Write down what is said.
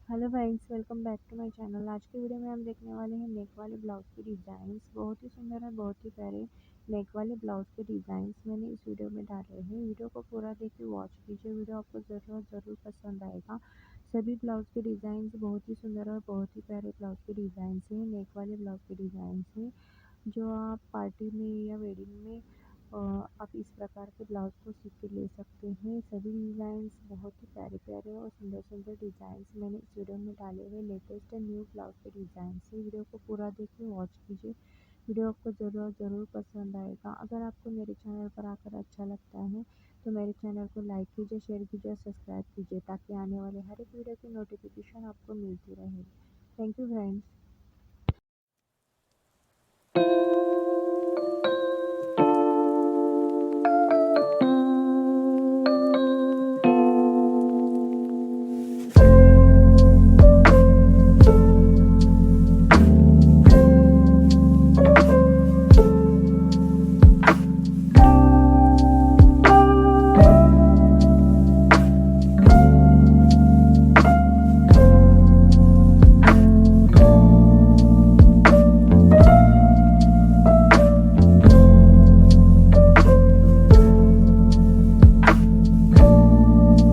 Hello friends, welcome back to my channel. आज की video में हम देखने वाले हैं नेक वाले ब्लाउज के डिज़ाइंस। बहुत ही सुंदर और बहुत ही प्यारे नेक वाले ब्लाउज के डिज़ाइंस मैंने इस वीडियो में डाले हैं। वीडियो को पूरा देखिए, वॉच कीजिए। वीडियो आपको ज़रूर पसंद आएगा। सभी ब्लाउज के डिज़ाइंस बहुत ही सुंदर और बहुत ही प्यारे ब्लाउज के डिज़ाइंस हैं। नेक वाले ब्लाउज के डिज़ाइंस हैं जो आप पार्टी में या वेडिंग में आप इस प्रकार के ब्लाउज को सीख के ले सकते हैं। सभी डिज़ाइंस बहुत ही प्यारे प्यारे और सुंदर सुंदर डिज़ाइंस मैंने इस वीडियो में डाले हुए लेटेस्ट एंड न्यू ब्लाउज के डिज़ाइंस हैं। वीडियो को पूरा देखिए, वॉच कीजिए। वीडियो आपको ज़रूर पसंद आएगा। अगर आपको मेरे चैनल पर आकर अच्छा लगता है तो मेरे चैनल को लाइक कीजिए, शेयर कीजिए और सब्सक्राइब कीजिए ताकि आने वाले हर एक वीडियो की नोटिफिकेशन आपको मिलती रहे। Thank you friends.